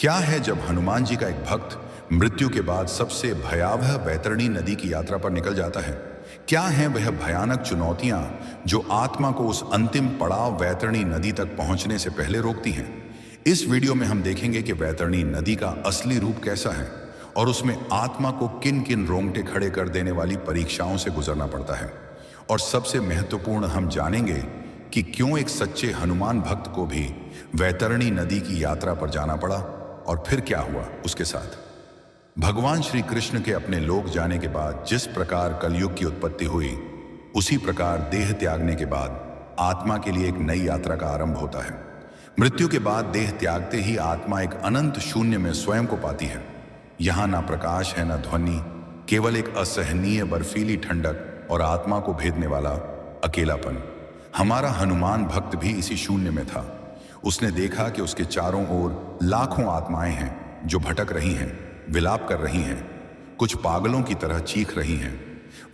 क्या है जब हनुमान जी का एक भक्त मृत्यु के बाद सबसे भयावह वैतरणी नदी की यात्रा पर निकल जाता है? क्या हैं वह भयानक चुनौतियां जो आत्मा को उस अंतिम पड़ाव वैतरणी नदी तक पहुंचने से पहले रोकती हैं? इस वीडियो में हम देखेंगे कि वैतरणी नदी का असली रूप कैसा है और उसमें आत्मा को किन किन रोंगटे खड़े कर देने वाली परीक्षाओं से गुजरना पड़ता है। और सबसे महत्वपूर्ण, हम जानेंगे कि क्यों एक सच्चे हनुमान भक्त को भी वैतरणी नदी की यात्रा पर जाना पड़ा और फिर क्या हुआ उसके साथ। भगवान श्री कृष्ण के अपने लोक जाने के बाद जिस प्रकार कलयुग की उत्पत्ति हुई, उसी प्रकार देह त्यागने के बाद आत्मा के लिए एक नई यात्रा का आरंभ होता है। मृत्यु के बाद देह त्यागते ही आत्मा एक अनंत शून्य में स्वयं को पाती है। यहां ना प्रकाश है, ना ध्वनि, केवल एक असहनीय बर्फीली ठंडक और आत्मा को भेदने वाला अकेलापन। हमारा हनुमान भक्त भी इसी शून्य में था। उसने देखा कि उसके चारों ओर लाखों आत्माएं हैं जो भटक रही हैं, विलाप कर रही हैं, कुछ पागलों की तरह चीख रही हैं।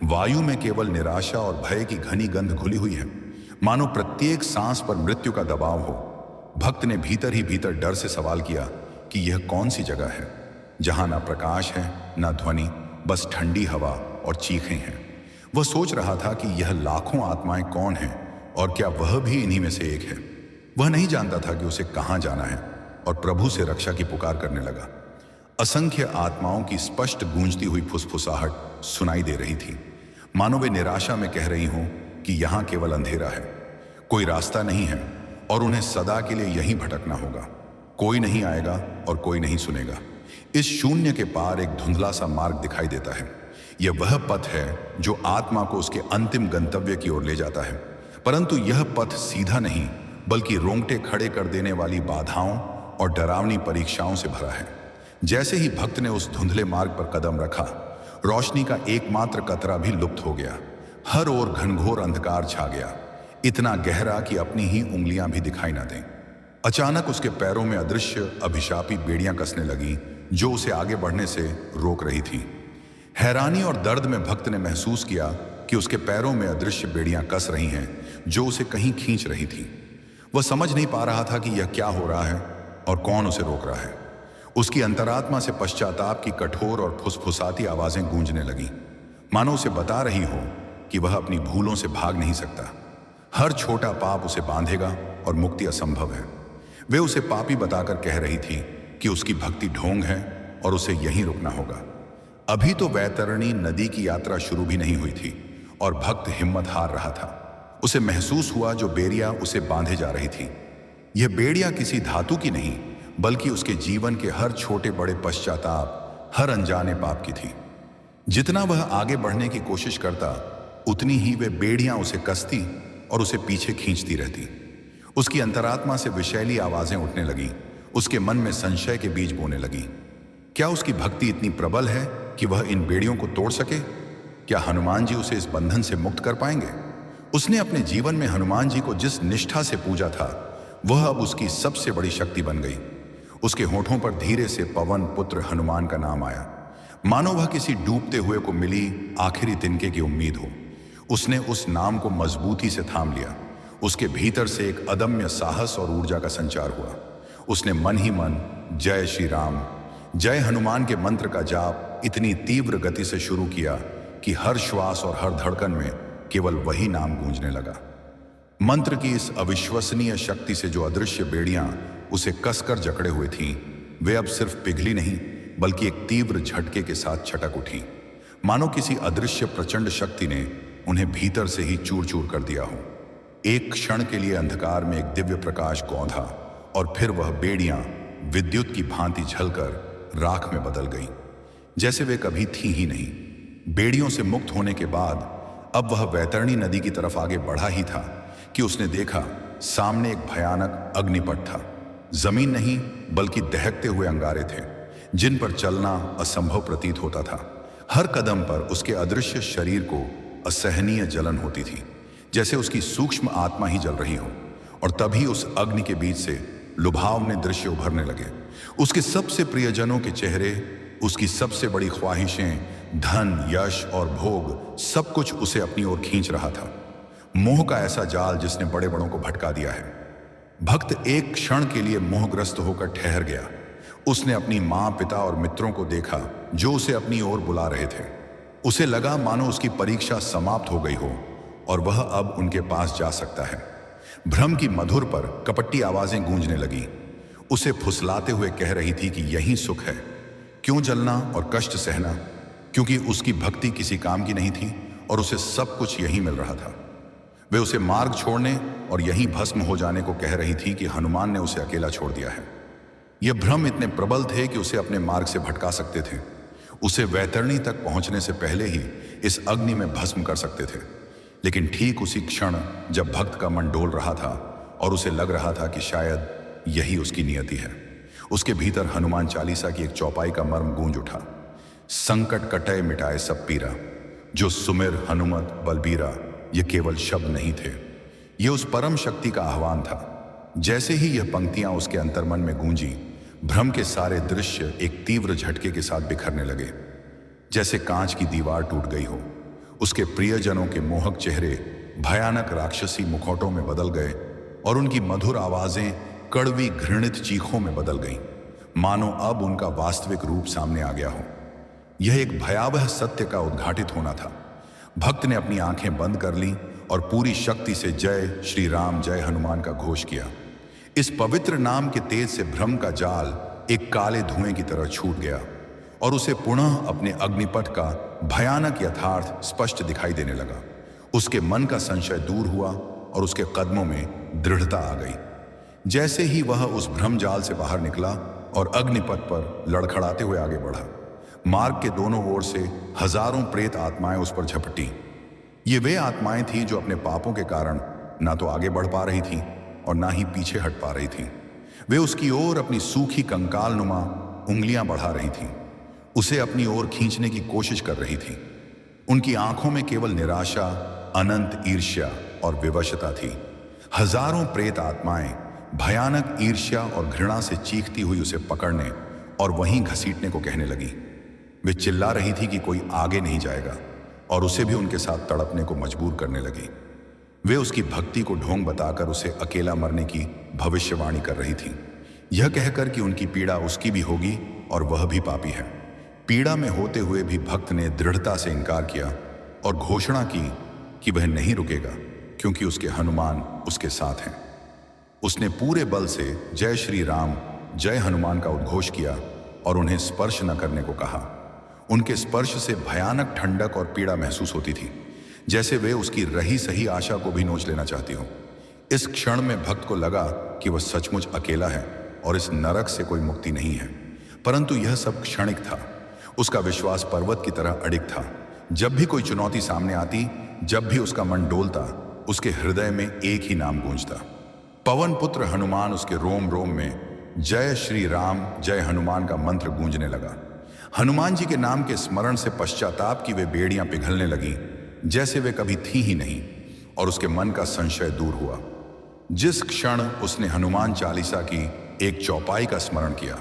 वायु में केवल निराशा और भय की घनी गंध घुली हुई है, मानो प्रत्येक सांस पर मृत्यु का दबाव हो। भक्त ने भीतर ही भीतर डर से सवाल किया कि यह कौन सी जगह है जहां ना प्रकाश है, ना ध्वनि, बस ठंडी हवा और चीखें हैं। वह सोच रहा था कि यह लाखों आत्माएं कौन हैं और क्या वह भी इन्हीं में से एक है। वह नहीं जानता था कि उसे कहां जाना है और प्रभु से रक्षा की पुकार करने लगा। असंख्य आत्माओं की स्पष्ट गूंजती हुई फुसफुसाहट सुनाई दे रही थी, मानो वे निराशा में कह रही हों कि यहां केवल अंधेरा है, कोई रास्ता नहीं है और उन्हें सदा के लिए यहीं भटकना होगा। कोई नहीं आएगा और कोई नहीं सुनेगा। इस शून्य के पार एक धुंधला सा मार्ग दिखाई देता है। यह वह पथ है जो आत्मा को उसके अंतिम गंतव्य की ओर ले जाता है, परंतु यह पथ सीधा नहीं बल्कि रोंगटे खड़े कर देने वाली बाधाओं और डरावनी परीक्षाओं से भरा है। जैसे ही भक्त ने उस धुंधले मार्ग पर कदम रखा, रोशनी का एकमात्र कतरा भी लुप्त हो गया। हर ओर घनघोर अंधकार छा गया, इतना गहरा कि अपनी ही उंगलियां भी दिखाई ना दें। अचानक उसके पैरों में अदृश्य अभिशापी बेड़ियां कसने लगी जो उसे आगे बढ़ने से रोक रही थी। हैरानी और दर्द में भक्त ने महसूस किया कि उसके पैरों में अदृश्य बेड़ियां कस रही हैं जो उसे कहीं खींच रही थी। वह समझ नहीं पा रहा था कि यह क्या हो रहा है और कौन उसे रोक रहा है। उसकी अंतरात्मा से पश्चाताप की कठोर और फुसफुसाती आवाजें गूंजने लगीं, मानो उसे बता रही हो कि वह अपनी भूलों से भाग नहीं सकता। हर छोटा पाप उसे बांधेगा और मुक्ति असंभव है। वे उसे पापी बताकर कह रही थी कि उसकी भक्ति ढोंग है और उसे यहीं रुकना होगा। अभी तो वैतरणी नदी की यात्रा शुरू भी नहीं हुई थी और भक्त हिम्मत हार रहा था। उसे महसूस हुआ जो बेड़ियां उसे बांधे जा रही थी, यह बेड़ियां किसी धातु की नहीं बल्कि उसके जीवन के हर छोटे बड़े पश्चाताप, हर अनजाने पाप की थी। जितना वह आगे बढ़ने की कोशिश करता, उतनी ही वे बेड़ियां उसे कसती और उसे पीछे खींचती रहती। उसकी अंतरात्मा से विषैली आवाजें उठने लगीं, उसके मन में संशय के बीज बोने लगीं। क्या उसकी भक्ति इतनी प्रबल है कि वह इन बेड़ियों को तोड़ सके? क्या हनुमान जी उसे इस बंधन से मुक्त कर पाएंगे? उसने अपने जीवन में हनुमान जी को जिस निष्ठा से पूजा था, वह अब उसकी सबसे बड़ी शक्ति बन गई। उसके होठों पर धीरे से पवन पुत्र हनुमान का नाम आया, मानो वह किसी डूबते हुए को मिली आखिरी तिनके की उम्मीद हो। उसने उस नाम को मजबूती से थाम लिया। उसके भीतर से एक अदम्य साहस और ऊर्जा का संचार हुआ। उसने मन ही मन जय श्री राम, जय हनुमान के मंत्र का जाप इतनी तीव्र गति से शुरू किया कि हर श्वास और हर धड़कन में केवल वही नाम गूंजने लगा। मंत्र की इस अविश्वसनीय शक्ति से जो अदृश्य बेड़ियां उसे कसकर जकड़े हुए थीं, वे अब सिर्फ पिघली नहीं बल्कि एक तीव्र झटके के साथ छटक उठी, मानो किसी अदृश्य प्रचंड शक्ति ने उन्हें भीतर से ही चूर चूर कर दिया हो। एक क्षण के लिए अंधकार में एक दिव्य प्रकाश गौंधा और फिर वह बेड़ियां विद्युत की भांति झलकर राख में बदल गईं, जैसे वे कभी थी ही नहीं। बेड़ियों से मुक्त होने के बाद अब वह वैतरणी नदी की तरफ आगे बढ़ा ही था कि उसने देखा सामने एक भयानक अग्निपथ था। जमीन नहीं बल्कि दहकते हुए अंगारे थे जिन पर चलना असंभव प्रतीत होता था। हर कदम पर उसके अदृश्य शरीर को असहनीय जलन होती थी, जैसे उसकी सूक्ष्म आत्मा ही जल रही हो। और तभी उस अग्नि के बीच से लुभावने दृश्य उभरने लगे। उसके सबसे प्रियजनों के चेहरे, उसकी सबसे बड़ी ख्वाहिशें, धन, यश और भोग, सब कुछ उसे अपनी ओर खींच रहा था। मोह का ऐसा जाल जिसने बड़े बड़ों को भटका दिया है। भक्त एक क्षण के लिए मोहग्रस्त होकर ठहर गया। उसने अपनी माँ, पिता और मित्रों को देखा जो उसे अपनी ओर बुला रहे थे। उसे लगा मानो उसकी परीक्षा समाप्त हो गई हो और वह अब उनके पास जा सकता है। भ्रम की मधुर पर कपटी आवाजें गूंजने लगी, उसे फुसलाते हुए कह रही थी कि यही सुख है, क्यों जलना और कष्ट सहना, क्योंकि उसकी भक्ति किसी काम की नहीं थी और उसे सब कुछ यही मिल रहा था। वे उसे मार्ग छोड़ने और यहीं भस्म हो जाने को कह रही थी कि हनुमान ने उसे अकेला छोड़ दिया है। ये भ्रम इतने प्रबल थे कि उसे अपने मार्ग से भटका सकते थे, उसे वैतरणी तक पहुंचने से पहले ही इस अग्नि में भस्म कर सकते थे। लेकिन ठीक उसी क्षण जब भक्त का मन डोल रहा था और उसे लग रहा था कि शायद यही उसकी नियति है, उसके भीतर हनुमान चालीसा की एक चौपाई का मर्म गूंज उठा। संकट कटय मिटाए सब पीरा, जो सुमिर हनुमत बलबीरा, ये केवल शब्द नहीं थे, ये उस परम शक्ति का आह्वान था। जैसे ही यह पंक्तियां उसके अंतर्मन में गूंजी, भ्रम के सारे दृश्य एक तीव्र झटके के साथ बिखरने लगे, जैसे कांच की दीवार टूट गई हो। उसके प्रियजनों के मोहक चेहरे भयानक राक्षसी मुखौटों में बदल गए और उनकी मधुर आवाजें कड़वी घृणित चीखों में बदल गईं, मानो अब उनका वास्तविक रूप सामने आ गया हो। यह एक भयावह सत्य का उद्घाटित होना था। भक्त ने अपनी आंखें बंद कर लीं और पूरी शक्ति से जय श्री राम जय हनुमान का घोष किया। इस पवित्र नाम के तेज से भ्रम का जाल एक काले धुएं की तरह छूट गया और उसे पुनः अपने अग्निपथ का भयानक यथार्थ स्पष्ट दिखाई देने लगा। उसके मन का संशय दूर हुआ और उसके कदमों में दृढ़ता आ गई। जैसे ही वह उस भ्रम जाल से बाहर निकला और अग्निपथ पर लड़खड़ाते हुए आगे बढ़ा, मार्ग के दोनों ओर से हजारों प्रेत आत्माएं उस पर झपटी। ये वे आत्माएं थीं जो अपने पापों के कारण ना तो आगे बढ़ पा रही थीं और ना ही पीछे हट पा रही थीं। वे उसकी ओर अपनी सूखी कंकाल नुमा उंगलियां बढ़ा रही थीं, उसे अपनी ओर खींचने की कोशिश कर रही थीं। उनकी आंखों में केवल निराशा, अनंत ईर्ष्या और विवशता थी। हजारों प्रेत आत्माएं भयानक ईर्ष्या और घृणा से चीखती हुई उसे पकड़ने और वहीं घसीटने को कहने लगी। वे चिल्ला रही थी कि कोई आगे नहीं जाएगा और उसे भी उनके साथ तड़पने को मजबूर करने लगी। वे उसकी भक्ति को ढोंग बताकर उसे अकेला मरने की भविष्यवाणी कर रही थी, यह कहकर कि उनकी पीड़ा उसकी भी होगी और वह भी पापी है। पीड़ा में होते हुए भी भक्त ने दृढ़ता से इनकार किया और घोषणा की कि वह नहीं रुकेगा, क्योंकि उसके हनुमान उसके साथ हैं। उसने पूरे बल से जय श्री राम जय हनुमान का उद्घोष किया और उन्हें स्पर्श न करने को कहा। उनके स्पर्श से भयानक ठंडक और पीड़ा महसूस होती थी, जैसे वे उसकी रही सही आशा को भी नोच लेना चाहती हो। इस क्षण में भक्त को लगा कि वह सचमुच अकेला है और इस नरक से कोई मुक्ति नहीं है। परंतु यह सब क्षणिक था। उसका विश्वास पर्वत की तरह अडिग था। जब भी कोई चुनौती सामने आती, जब भी उसका मन डोलता, उसके हृदय में एक ही नाम गूंजता, पवन पुत्र हनुमान। उसके रोम रोम में जय श्री राम जय हनुमान का मंत्र गूंजने लगा। हनुमान जी के नाम के स्मरण से पश्चाताप की वे बेड़ियां पिघलने लगीं, जैसे वे कभी थी ही नहीं, और उसके मन का संशय दूर हुआ। जिस क्षण उसने हनुमान चालीसा की एक चौपाई का स्मरण किया,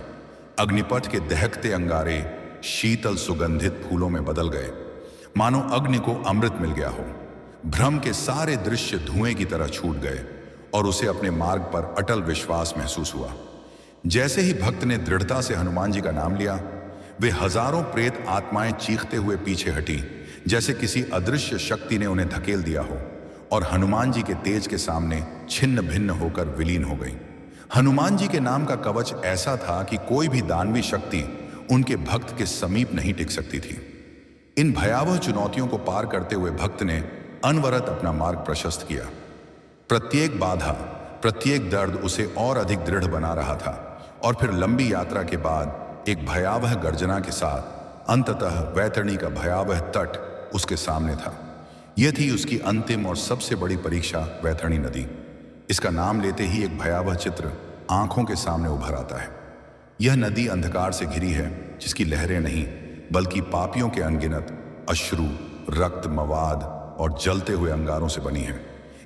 अग्निपथ के दहकते अंगारे शीतल सुगंधित फूलों में बदल गए, मानो अग्नि को अमृत मिल गया हो। भ्रम के सारे दृश्य धुएं की तरह छूट गए और उसे अपने मार्ग पर अटल विश्वास महसूस हुआ। जैसे ही भक्त ने दृढ़ता से हनुमान जी का नाम लिया, वे हजारों प्रेत आत्माएं चीखते हुए पीछे हटी, जैसे किसी अदृश्य शक्ति ने उन्हें धकेल दिया हो और हनुमान जी के तेज के सामने छिन्न भिन्न होकर विलीन हो गई। हनुमान जी के नाम का कवच ऐसा था कि कोई भी दानवी शक्ति उनके भक्त के समीप नहीं टिक सकती थी। इन भयावह चुनौतियों को पार करते हुए भक्त ने अनवरत अपना मार्ग प्रशस्त किया। प्रत्येक बाधा, प्रत्येक दर्द उसे और अधिक दृढ़ बना रहा था और फिर लंबी यात्रा के बाद एक भयावह गर्जना के साथ अंततः वैतरणी का भयावह तट उसके सामने था। यह थी उसकी अंतिम और सबसे बड़ी परीक्षा, वैतरणी नदी। इसका नाम लेते ही एक भयावह चित्र आंखों के सामने उभर आता है। यह नदी अंधकार से घिरी है, जिसकी लहरें नहीं बल्कि पापियों के अनगिनत अश्रु, रक्त, मवाद और जलते हुए अंगारों से बनी है।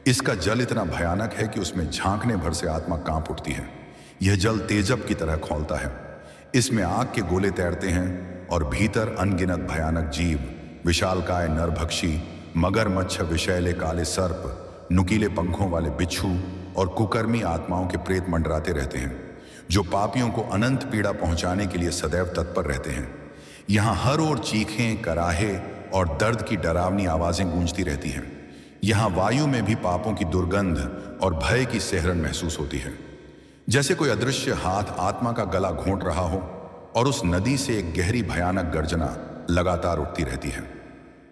इसका जल इतना भयानक है कि उसमें झांकने भर से आत्मा कांप उठती है। यह जल तेजब की तरह खौलता है। इसमें आग के गोले तैरते हैं और भीतर अनगिनत भयानक जीव, विशालकाय नरभक्षी, मगरमच्छ, विषैले काले सर्प, नुकीले पंखों वाले बिच्छू और कुकर्मी आत्माओं के प्रेत मंडराते रहते हैं, जो पापियों को अनंत पीड़ा पहुंचाने के लिए सदैव तत्पर रहते हैं। यहाँ हर ओर चीखें, कराहे और दर्द की डरावनी आवाजें गूंजती रहती हैं। यहाँ वायु में भी पापों की दुर्गंध और भय की सिहरन महसूस होती है, जैसे कोई अदृश्य हाथ आत्मा का गला घोंट रहा हो। और उस नदी से एक गहरी भयानक गर्जना लगातार उठती रहती है,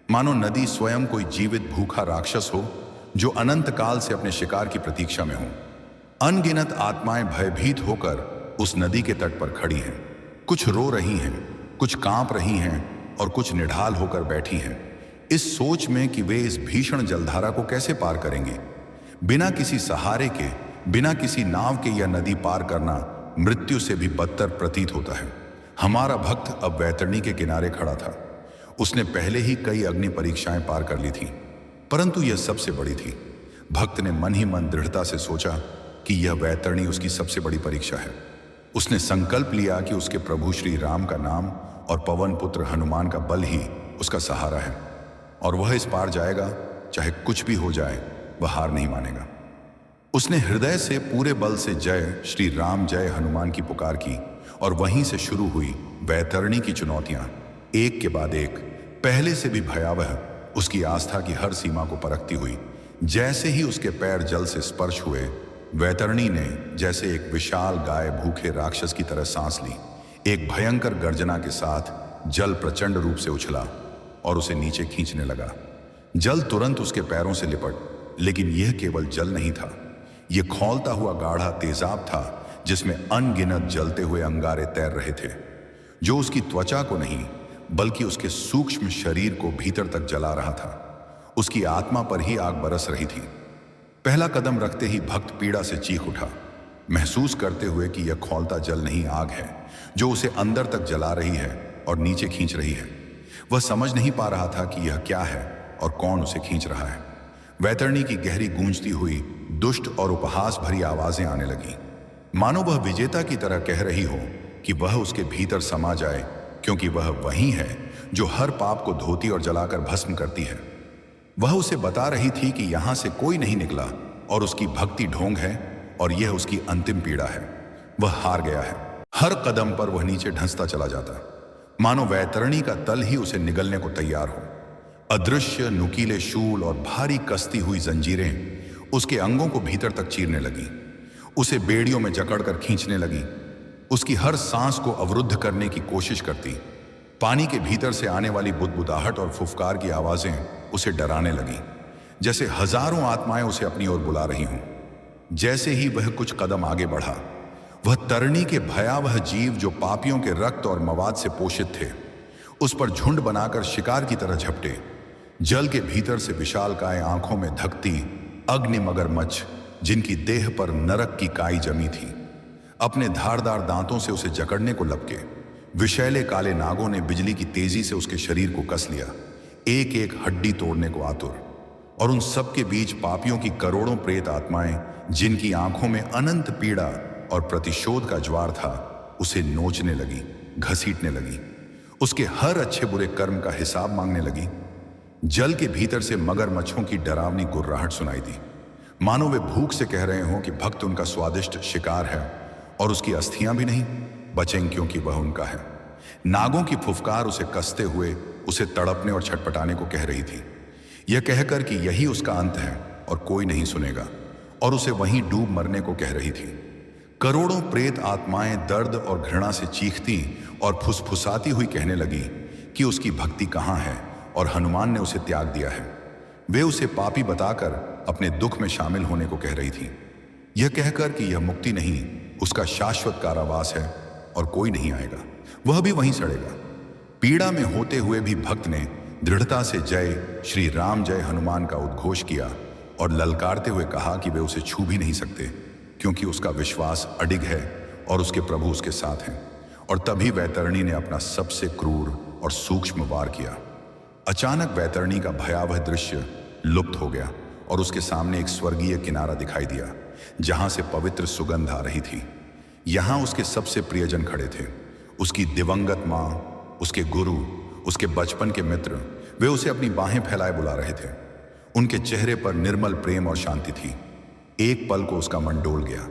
मानो नदी स्वयं कोई जीवित भूखा राक्षस हो जो अनंत काल से अपने शिकार की प्रतीक्षा में हो। अनगिनत आत्माएं भयभीत होकर उस नदी के तट पर खड़ी हैं। कुछ रो रही हैं, कुछ कांप रही हैं और कुछ निढाल होकर बैठी हैं, इस सोच में कि वे इस भीषण जलधारा को कैसे पार करेंगे। बिना किसी सहारे के, बिना किसी नाव के यह नदी पार करना मृत्यु से भी बदतर प्रतीत होता है। हमारा भक्त अब वैतरणी के किनारे खड़ा था। उसने पहले ही कई अग्नि परीक्षाएं पार कर ली थी, परंतु यह सबसे बड़ी थी। भक्त ने मन ही मन दृढ़ता से सोचा कि यह वैतरणी उसकी सबसे बड़ी परीक्षा है। उसने संकल्प लिया कि उसके प्रभु श्री राम का नाम और पवन पुत्र हनुमान का बल ही उसका सहारा है, और वह इस पार जाएगा, चाहे कुछ भी हो जाए, वह हार नहीं मानेगा। उसने हृदय से पूरे बल से जय श्री राम, जय हनुमान की पुकार की, और वहीं से शुरू हुई वैतरणी की चुनौतियां, एक के बाद एक, पहले से भी भयावह, उसकी आस्था की हर सीमा को परखती हुई। जैसे ही उसके पैर जल से स्पर्श हुए, वैतरणी ने जैसे एक विशाल गाय भूखे राक्षस की तरह सांस ली। एक भयंकर गर्जना के साथ जल प्रचंड रूप से उछला और उसे नीचे खींचने लगा। जल तुरंत उसके पैरों से लिपट, लेकिन यह केवल जल नहीं था, यह खौलता हुआ गाढ़ा तेजाब था, जिसमें अनगिनत जलते हुए अंगारे तैर रहे थे, जो उसकी त्वचा को नहीं बल्कि उसके सूक्ष्म शरीर को भीतर तक जला रहा था। उसकी आत्मा पर ही आग बरस रही थी। पहला कदम रखते ही भक्त पीड़ा से चीख उठा, महसूस करते हुए कि यह खौलता जल नहीं, आग है जो उसे अंदर तक जला रही है और नीचे खींच रही है। वह समझ नहीं पा रहा था कि यह क्या है और कौन उसे खींच रहा है। वैतरणी की गहरी गूंजती हुई दुष्ट और उपहास भरी आवाजें आने लगी, मानो वह विजेता की तरह कह रही हो कि वह उसके भीतर समा जाए, क्योंकि वह वही है जो हर पाप को धोती और जलाकर भस्म करती है। वह उसे बता रही थी कि यहां से कोई नहीं निकला और उसकी भक्ति ढोंग है और यह उसकी अंतिम पीड़ा है। वह हार गया है। हर कदम पर वह नीचे ढंसता चला जाता, मानो वैतरणी का तल ही उसे निगलने को तैयार हो। अदृश्य नुकीले शूल और भारी कसती हुई जंजीरें उसके अंगों को भीतर तक चीरने लगी, उसे बेड़ियों में जकड़कर खींचने लगी, उसकी हर सांस को अवरुद्ध करने की कोशिश करती। पानी के भीतर से आने वाली बुदबुदाहट और फुफकार की आवाजें उसे डराने लगी, जैसे हजारों आत्माएं उसे अपनी ओर बुला रही हों। जैसे ही वह कुछ कदम आगे बढ़ा, वह तरणी के भयावह जीव जो पापियों के रक्त और मवाद से पोषित थे, उस पर झुंड बनाकर शिकार की तरह झपटे। जल के भीतर से विशालकाय आंखों में धकती अग्नि मगरमच्छ, जिनकी देह पर नरक की काई जमी थी, अपने धारदार दांतों से उसे जकड़ने को लपके। विषैले काले नागों ने बिजली की तेजी से उसके शरीर को कस लिया, एक एक हड्डी तोड़ने को आतुर। और उन सब के बीच पापियों की करोड़ों प्रेत आत्माएं, जिनकी आंखों में अनंत पीड़ा और प्रतिशोध का ज्वार था, उसे नोचने लगी, घसीटने लगी, उसके हर अच्छे बुरे कर्म का हिसाब मांगने लगी। जल के भीतर से मगरमच्छों की डरावनी गुर्राहट सुनाई दी, मानो वे भूख से कह रहे हों कि भक्त उनका स्वादिष्ट शिकार है और उसकी अस्थियां भी नहीं बचेंगी, क्योंकि वह उनका है। नागों की फुफकार उसे कसते हुए उसे तड़पने और छटपटाने को कह रही थी, यह कहकर कि यही उसका अंत है और कोई नहीं सुनेगा, और उसे वहीं डूब मरने को कह रही थी। करोड़ों प्रेत आत्माएं दर्द और घृणा से चीखती और फुसफुसाती हुई कहने लगी कि उसकी भक्ति कहाँ है और हनुमान ने उसे त्याग दिया है। वे उसे पापी बताकर अपने दुख में शामिल होने को कह रही थी, यह कहकर कि यह मुक्ति नहीं, उसका शाश्वत कारावास है और कोई नहीं आएगा, वह भी वहीं सड़ेगा। पीड़ा में होते हुए भी भक्त ने दृढ़ता से जय श्री राम, जय हनुमान का उद्घोष किया और ललकारते हुए कहा कि वे उसे छू भी नहीं सकते, क्योंकि उसका विश्वास अडिग है और उसके प्रभु उसके साथ हैं। और तभी वैतरणी ने अपना सबसे क्रूर और सूक्ष्म वार किया। अचानक वैतरणी का भयावह दृश्य लुप्त हो गया और उसके सामने एक स्वर्गीय किनारा दिखाई दिया, जहां से पवित्र सुगंध आ रही थी। यहां उसके सबसे प्रियजन खड़े थे, उसकी दिवंगत मां, उसके गुरु, उसके बचपन के मित्र। वे उसे अपनी बाहें फैलाए बुला रहे थे। उनके चेहरे पर निर्मल प्रेम और शांति थी। एक पल को उसका मन डोल गया,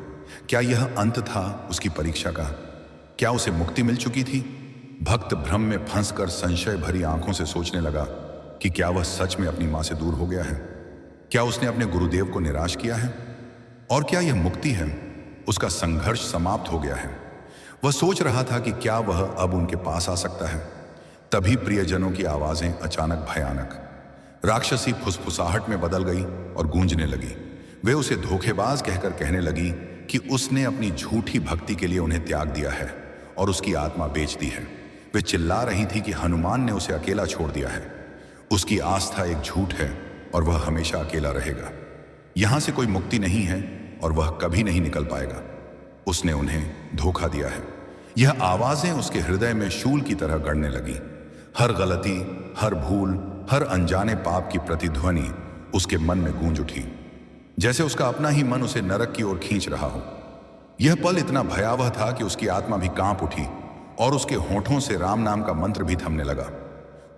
क्या यह अंत था उसकी परीक्षा का? क्या उसे मुक्ति मिल चुकी थी? भक्त भ्रम में फंसकर संशय भरी आंखों से सोचने लगा कि क्या वह सच में अपनी मां से दूर हो गया है? क्या उसने अपने गुरुदेव को निराश किया है? और क्या यह मुक्ति है? उसका संघर्ष समाप्त हो गया है। वह सोच रहा था कि क्या वह अब उनके पास आ सकता है। तभी प्रियजनों की आवाजें अचानक भयानक राक्षसी फुसफुसाहट में बदल गई और गूंजने लगी। वे उसे धोखेबाज कहकर कहने लगी कि उसने अपनी झूठी भक्ति के लिए उन्हें त्याग दिया है और उसकी आत्मा बेच दी है। वे चिल्ला रही थी कि हनुमान ने उसे अकेला छोड़ दिया है। उसकी आस्था एक झूठ है और वह हमेशा अकेला रहेगा। यहां से कोई मुक्ति नहीं है और वह कभी नहीं निकल पाएगा। उसने उन्हें धोखा दिया है। यह आवाजें उसके हृदय में शूल की तरह गड़ने लगी। हर गलती, हर भूल, हर अनजाने पाप की प्रतिध्वनि उसके मन में गूंज उठी, जैसे उसका अपना ही मन उसे नरक की ओर खींच रहा हो। यह पल इतना भयावह था कि उसकी आत्मा भी कांप उठी और उसके होठों से राम नाम का मंत्र भी थमने लगा।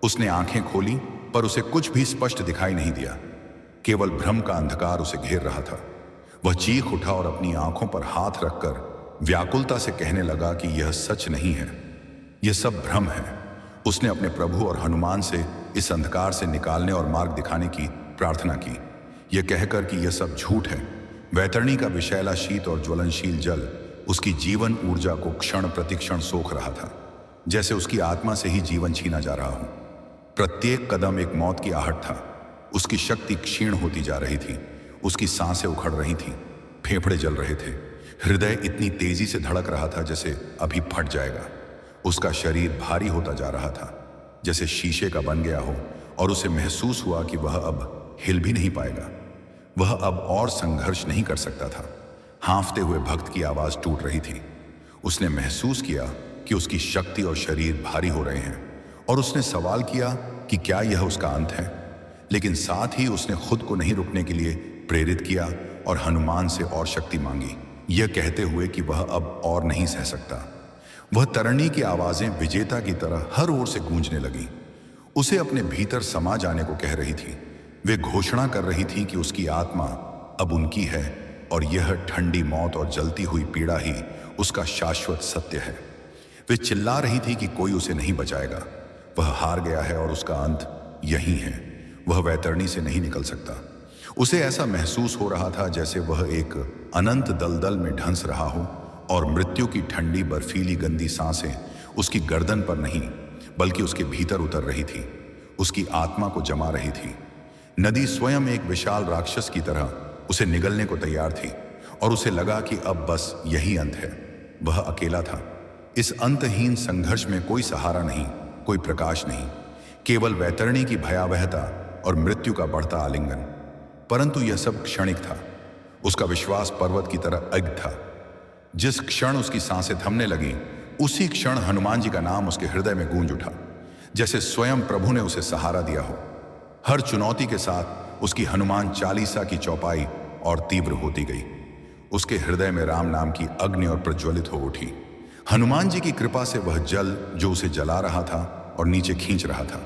उसने आंखें खोली पर उसे कुछ भी स्पष्ट दिखाई नहीं दिया। केवल भ्रम का अंधकार उसे घेर रहा था। वह चीख उठा और अपनी आंखों पर हाथ रखकर व्याकुलता से कहने लगा कि यह सच नहीं है, यह सब भ्रम है। उसने अपने प्रभु और हनुमान से इस अंधकार से निकालने और मार्ग दिखाने की प्रार्थना की, यह कहकर कि यह सब झूठ है। वैतरणी का विषैला शीत और ज्वलनशील जल उसकी जीवन ऊर्जा को क्षण प्रतिक्षण सोख रहा था, जैसे उसकी आत्मा से ही जीवन छीना जा रहा हो। प्रत्येक कदम एक मौत की आहट था। उसकी शक्ति क्षीण होती जा रही थी। उसकी सांसें उखड़ रही थीं, फेफड़े जल रहे थे। हृदय इतनी तेजी से धड़क रहा था जैसे अभी फट जाएगा। उसका शरीर भारी होता जा रहा था, जैसे शीशे का बन गया हो, और उसे महसूस हुआ कि वह अब हिल भी नहीं पाएगा। वह अब और संघर्ष नहीं कर सकता था। हाँफते हुए भक्त की आवाज टूट रही थी। उसने महसूस किया कि उसकी शक्ति और शरीर भारी हो रहे हैं, और उसने सवाल किया कि क्या यह उसका अंत है। लेकिन साथ ही उसने खुद को नहीं रुकने के लिए प्रेरित किया और हनुमान से और शक्ति मांगी, यह कहते हुए कि वह अब और नहीं सह सकता। वह तरणी की आवाजें विजेता की तरह हर ओर से गूंजने लगी, उसे अपने भीतर समा जाने को कह रही थी। वे घोषणा कर रही थी कि उसकी आत्मा अब उनकी है और यह ठंडी मौत और जलती हुई पीड़ा ही उसका शाश्वत सत्य है। वे चिल्ला रही थी कि कोई उसे नहीं बचाएगा, वह हार गया है और उसका अंत यही है। वह वैतरणी से नहीं निकल सकता। उसे ऐसा महसूस हो रहा था जैसे वह एक अनंत दलदल में ढंस रहा हो और मृत्यु की ठंडी बर्फीली गंदी सांसें उसकी गर्दन पर नहीं बल्कि उसके भीतर उतर रही थी, उसकी आत्मा को जमा रही थी। नदी स्वयं एक विशाल राक्षस की तरह उसे निगलने को तैयार थी और उसे लगा कि अब बस यही अंत है। वह अकेला था। इस अंतहीन संघर्ष में कोई सहारा नहीं, कोई प्रकाश नहीं, केवल वैतरणी की भयावहता और मृत्यु का बढ़ता आलिंगन। परंतु यह सब क्षणिक था। उसका विश्वास पर्वत की तरह अग था। जिस क्षण उसकी सांसें थमने लगी, उसी क्षण हनुमान जी का नाम उसके हृदय में गूंज उठा, जैसे स्वयं प्रभु ने उसे सहारा दिया हो। हर चुनौती के साथ उसकी हनुमान चालीसा की चौपाई और तीव्र होती गई। उसके हृदय में राम नाम की अग्नि और प्रज्वलित हो उठी। हनुमान जी की कृपा से वह जल जो उसे जला रहा था और नीचे खींच रहा था,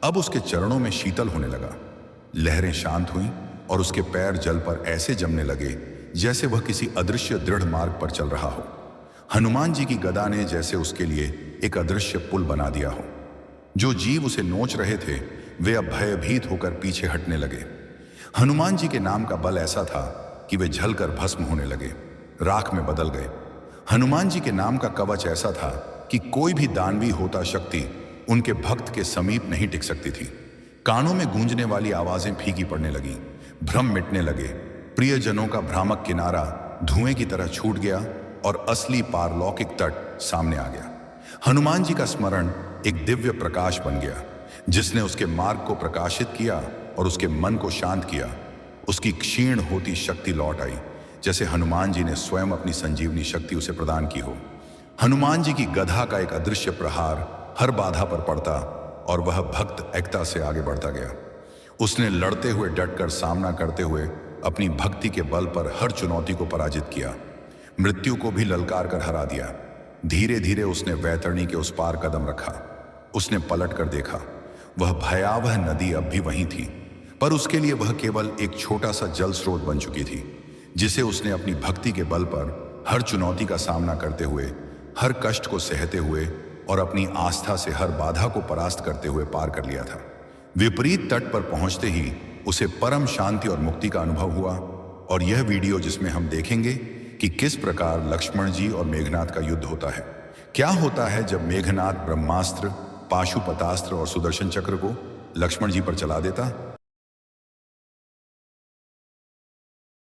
अब उसके चरणों में शीतल होने लगा। लहरें शांत हुईं और उसके पैर जल पर ऐसे जमने लगे जैसे वह किसी अदृश्य दृढ़ मार्ग पर चल रहा हो। हनुमान जी की गदा ने जैसे उसके लिए एक अदृश्य पुल बना दिया हो। जो जीव उसे नोच रहे थे वे अब भयभीत होकर पीछे हटने लगे। हनुमान जी के नाम का बल ऐसा था कि वे झलकर भस्म होने लगे, राख में बदल गए। हनुमान जी के नाम का कवच ऐसा था कि कोई भी दानवी होता शक्ति उनके भक्त के समीप नहीं टिक सकती थी। कानों में गूंजने वाली आवाजें फीकी पड़ने लगी, भ्रम मिटने लगे। प्रियजनों का भ्रामक किनारा धुएं की तरह छूट गया और असली पारलौकिक तट सामने आ गया। हनुमान जी का स्मरण एक दिव्य प्रकाश बन गया, जिसने उसके मार्ग को प्रकाशित किया और उसके मन को शांत किया। उसकी क्षीण होती शक्ति लौट आई, जैसे हनुमान जी ने स्वयं अपनी संजीवनी शक्ति उसे प्रदान की हो। हनुमान जी की गधा का एक अदृश्य प्रहार हर बाधा पर पड़ता और वह भक्त एकता से आगे बढ़ता गया। उसने लड़ते हुए डटकर सामना करते हुए अपनी भक्ति के बल पर हर चुनौती को पराजित किया, मृत्यु को भी ललकार कर हरा दिया। धीरे धीरे उसने वैतरणी के उस पार कदम रखा। उसने पलट कर देखा, वह भयावह नदी अब भी वहीं थी, पर उसके लिए वह केवल एक छोटा सा जल स्रोत बन चुकी थी, जिसे उसने अपनी भक्ति के बल पर हर चुनौती का सामना करते हुए, हर कष्ट को सहते हुए और अपनी आस्था से हर बाधा को परास्त करते हुए पार कर लिया था। विपरीत तट पर पहुंचते ही उसे परम शांति और मुक्ति का अनुभव हुआ। और यह वीडियो जिसमें हम देखेंगे कि किस प्रकार लक्ष्मण जी और मेघनाथ का युद्ध होता है। क्या होता है जब मेघनाथ ब्रह्मास्त्र, पाशुपतास्त्र और सुदर्शन चक्र को लक्ष्मण जी पर चला देता।